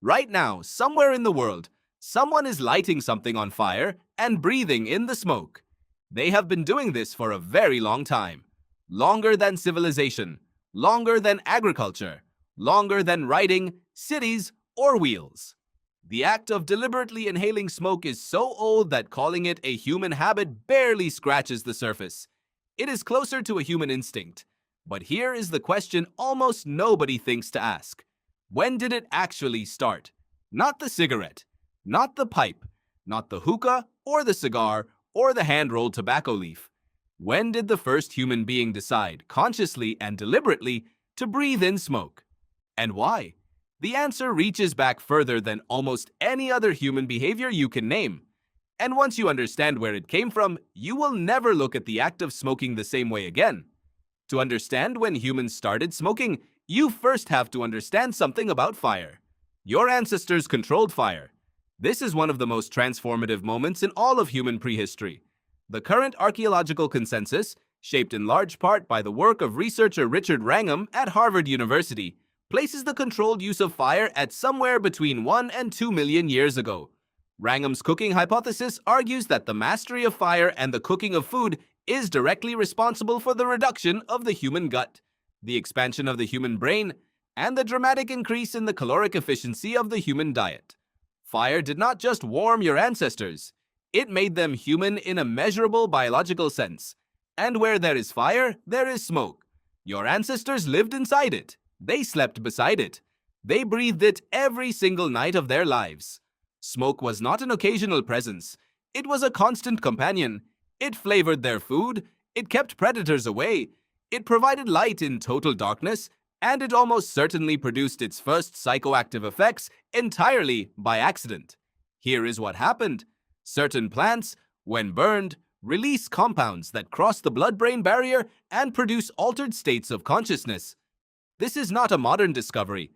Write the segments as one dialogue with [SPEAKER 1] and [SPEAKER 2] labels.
[SPEAKER 1] Right now, somewhere in the world, someone is lighting something on fire and breathing in the smoke. They have been doing this for a very long time. Longer than civilization, longer than agriculture, longer than writing, cities, or wheels. The act of deliberately inhaling smoke is so old that calling it a human habit barely scratches the surface. It is closer to a human instinct. But here is the question almost nobody thinks to ask. When did it actually start? Not the cigarette, not the pipe, not the hookah or the cigar or the hand-rolled tobacco leaf. When did the first human being decide, consciously and deliberately, to breathe in smoke? And why? The answer reaches back further than almost any other human behavior you can name. And once you understand where it came from, you will never look at the act of smoking the same way again. To understand when humans started smoking, you first have to understand something about fire. Your ancestors controlled fire. This is one of the most transformative moments in all of human prehistory. The current archaeological consensus, shaped in large part by the work of researcher Richard Wrangham at Harvard University, places the controlled use of fire at somewhere between 1 and 2 million years ago. Wrangham's cooking hypothesis argues that the mastery of fire and the cooking of food is directly responsible for the reduction of the human gut, the expansion of the human brain, and the dramatic increase in the caloric efficiency of the human diet. Fire did not just warm your ancestors, it made them human in a measurable biological sense. And where there is fire, there is smoke. Your ancestors lived inside it. They slept beside it. They breathed it every single night of their lives. Smoke was not an occasional presence. It was a constant companion. It flavored their food. It kept predators away. It provided light in total darkness. And it almost certainly produced its first psychoactive effects entirely by accident. Here is what happened. Certain plants, when burned, release compounds that cross the blood-brain barrier and produce altered states of consciousness. This is not a modern discovery.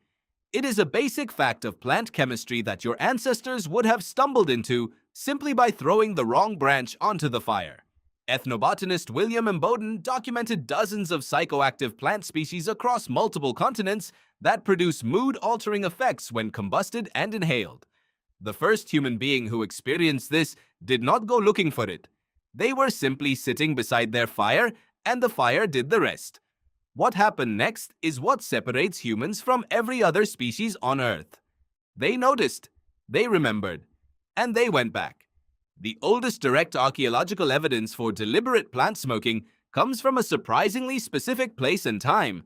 [SPEAKER 1] It is a basic fact of plant chemistry that your ancestors would have stumbled into simply by throwing the wrong branch onto the fire. Ethnobotanist William M. Bowden documented dozens of psychoactive plant species across multiple continents that produce mood-altering effects when combusted and inhaled. The first human being who experienced this did not go looking for it. They were simply sitting beside their fire, and the fire did the rest. What happened next is what separates humans from every other species on Earth. They noticed, they remembered, and they went back. The oldest direct archaeological evidence for deliberate plant smoking comes from a surprisingly specific place and time.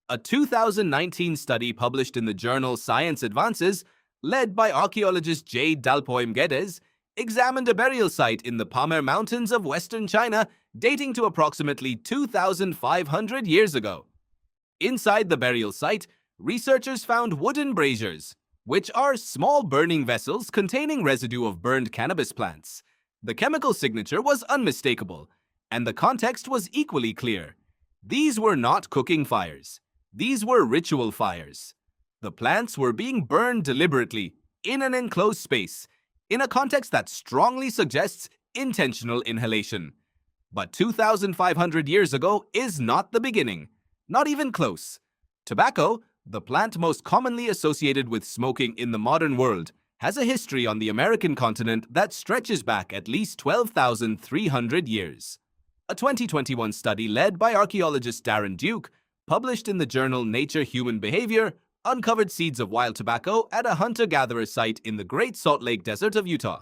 [SPEAKER 1] A 2019 study published in the journal Science Advances, led by archaeologist J. Dalpoim Geddes, examined a burial site in the Pamir Mountains of western China dating to approximately 2,500 years ago. Inside the burial site, researchers found wooden braziers, which are small burning vessels containing residue of burned cannabis plants. The chemical signature was unmistakable, and the context was equally clear. These were not cooking fires. These were ritual fires. The plants were being burned deliberately, in an enclosed space, in a context that strongly suggests intentional inhalation. But 2,500 years ago is not the beginning, not even close. Tobacco, the plant most commonly associated with smoking in the modern world, has a history on the American continent that stretches back at least 12,300 years. A 2021 study led by archaeologist Darren Duke, published in the journal Nature Human Behavior, uncovered seeds of wild tobacco at a hunter-gatherer site in the Great Salt Lake Desert of Utah.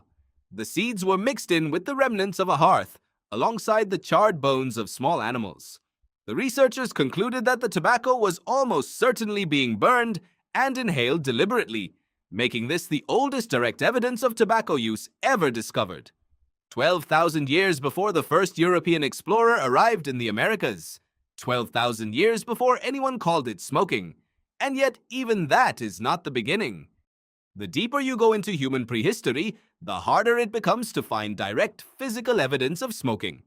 [SPEAKER 1] The seeds were mixed in with the remnants of a hearth, alongside the charred bones of small animals. The researchers concluded that the tobacco was almost certainly being burned and inhaled deliberately, making this the oldest direct evidence of tobacco use ever discovered. 12,000 years before the first European explorer arrived in the Americas. 12,000 years before anyone called it smoking. And yet, even that is not the beginning. The deeper you go into human prehistory, the harder it becomes to find direct physical evidence of smoking.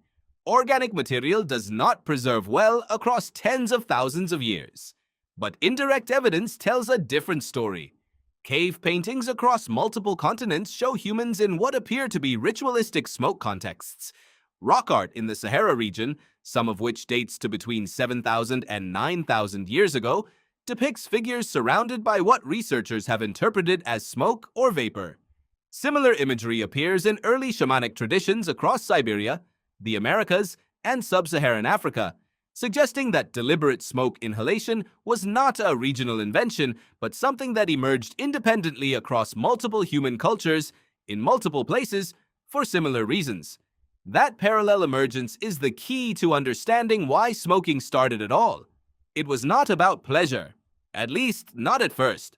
[SPEAKER 1] Organic material does not preserve well across tens of thousands of years. But indirect evidence tells a different story. Cave paintings across multiple continents show humans in what appear to be ritualistic smoke contexts. Rock art in the Sahara region, some of which dates to between 7,000 and 9,000 years ago, depicts figures surrounded by what researchers have interpreted as smoke or vapor. Similar imagery appears in early shamanic traditions across Siberia, the Americas, and sub-Saharan Africa, suggesting that deliberate smoke inhalation was not a regional invention, but something that emerged independently across multiple human cultures in multiple places for similar reasons. That parallel emergence is the key to understanding why smoking started at all. It was not about pleasure, at least not at first.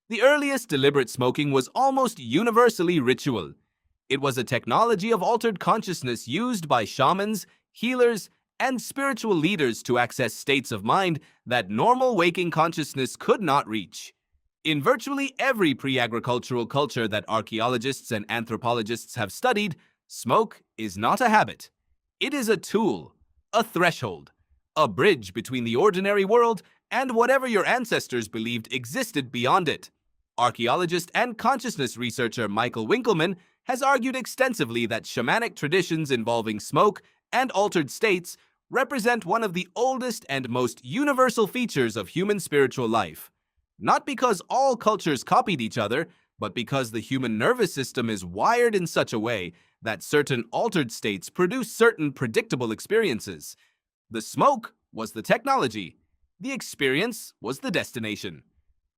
[SPEAKER 1] The earliest deliberate smoking was almost universally ritual. It was a technology of altered consciousness used by shamans, healers, and spiritual leaders to access states of mind that normal waking consciousness could not reach. In virtually every pre-agricultural culture that archaeologists and anthropologists have studied, smoke is not a habit. It is a tool, a threshold, a bridge between the ordinary world and whatever your ancestors believed existed beyond it. Archaeologist and consciousness researcher Michael Winkelmann has argued extensively that shamanic traditions involving smoke and altered states represent one of the oldest and most universal features of human spiritual life. Not because all cultures copied each other, but because the human nervous system is wired in such a way that certain altered states produce certain predictable experiences. The smoke was the technology. The experience was the destination.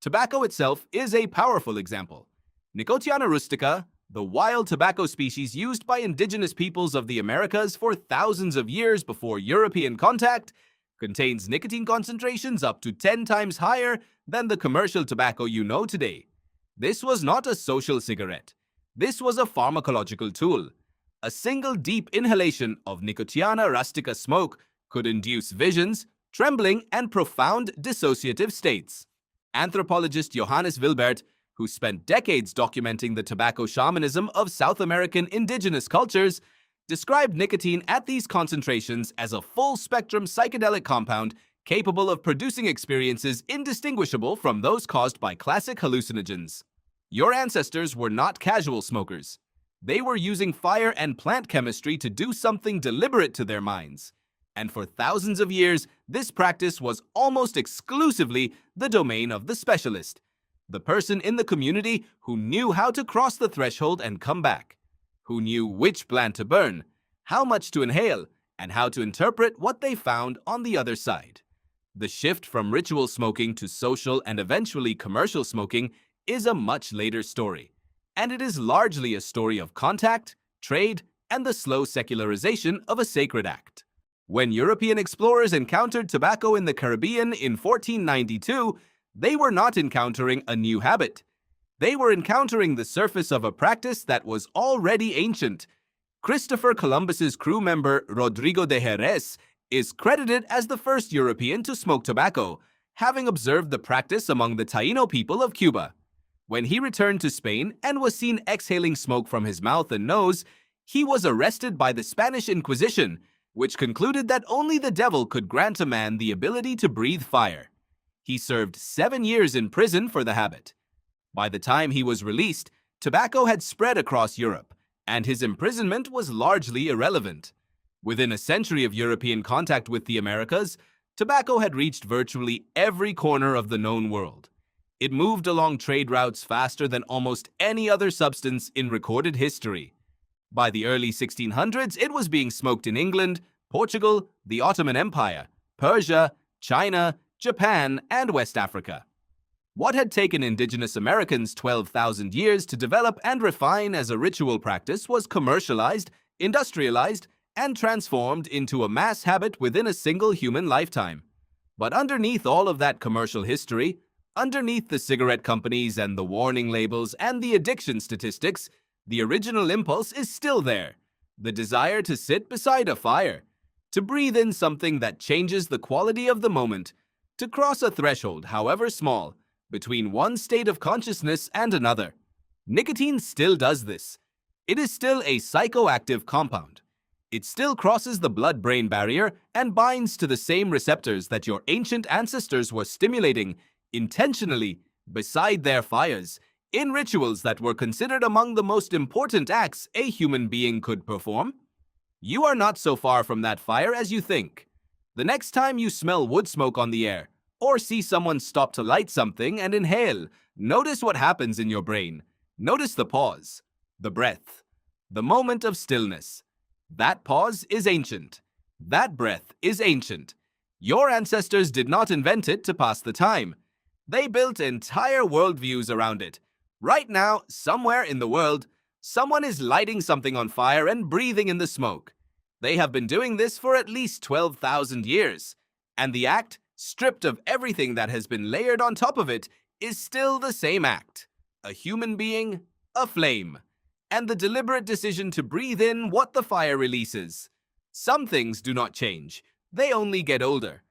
[SPEAKER 1] Tobacco itself is a powerful example. Nicotiana rustica, the wild tobacco species used by indigenous peoples of the Americas for thousands of years before European contact, contains nicotine concentrations up to 10 times higher than the commercial tobacco you know today. This was not a social cigarette. This was a pharmacological tool. A single deep inhalation of Nicotiana rustica smoke could induce visions, trembling, and profound dissociative states. Anthropologist Johannes Wilbert, who spent decades documenting the tobacco shamanism of South American indigenous cultures, described nicotine at these concentrations as a full-spectrum psychedelic compound capable of producing experiences indistinguishable from those caused by classic hallucinogens. Your ancestors were not casual smokers. They were using fire and plant chemistry to do something deliberate to their minds. And for thousands of years, this practice was almost exclusively the domain of the specialist, the person in the community who knew how to cross the threshold and come back, who knew which plant to burn, how much to inhale, and how to interpret what they found on the other side. The shift from ritual smoking to social and eventually commercial smoking is a much later story, and it is largely a story of contact, trade, and the slow secularization of a sacred act. When European explorers encountered tobacco in the Caribbean in 1492, they were not encountering a new habit. They were encountering the surface of a practice that was already ancient. Christopher Columbus's crew member Rodrigo de Jerez is credited as the first European to smoke tobacco, having observed the practice among the Taino people of Cuba. When he returned to Spain and was seen exhaling smoke from his mouth and nose, he was arrested by the Spanish Inquisition, which concluded that only the devil could grant a man the ability to breathe fire. He served 7 years in prison for the habit. By the time he was released, tobacco had spread across Europe, and his imprisonment was largely irrelevant. Within a century of European contact with the Americas, tobacco had reached virtually every corner of the known world. It moved along trade routes faster than almost any other substance in recorded history. By the early 1600s, it was being smoked in England, Portugal, the Ottoman Empire, Persia, China, Japan, and West Africa. What had taken indigenous Americans 12,000 years to develop and refine as a ritual practice was commercialized, industrialized, and transformed into a mass habit within a single human lifetime. But underneath all of that commercial history, underneath the cigarette companies and the warning labels and the addiction statistics, the original impulse is still there. The desire to sit beside a fire, to breathe in something that changes the quality of the moment, to cross a threshold, however small, between one state of consciousness and another. Nicotine still does this. It is still a psychoactive compound. It still crosses the blood-brain barrier and binds to the same receptors that your ancient ancestors were stimulating intentionally beside their fires, in rituals that were considered among the most important acts a human being could perform. You are not so far from that fire as you think. The next time you smell wood smoke on the air, or see someone stop to light something and inhale, notice what happens in your brain. Notice the pause, the breath, the moment of stillness. That pause is ancient. That breath is ancient. Your ancestors did not invent it to pass the time. They built entire worldviews around it. Right now, somewhere in the world, someone is lighting something on fire and breathing in the smoke. They have been doing this for at least 12,000 years. And the act, stripped of everything that has been layered on top of it, is still the same act. A human being, a flame, and the deliberate decision to breathe in what the fire releases. Some things do not change. They only get older.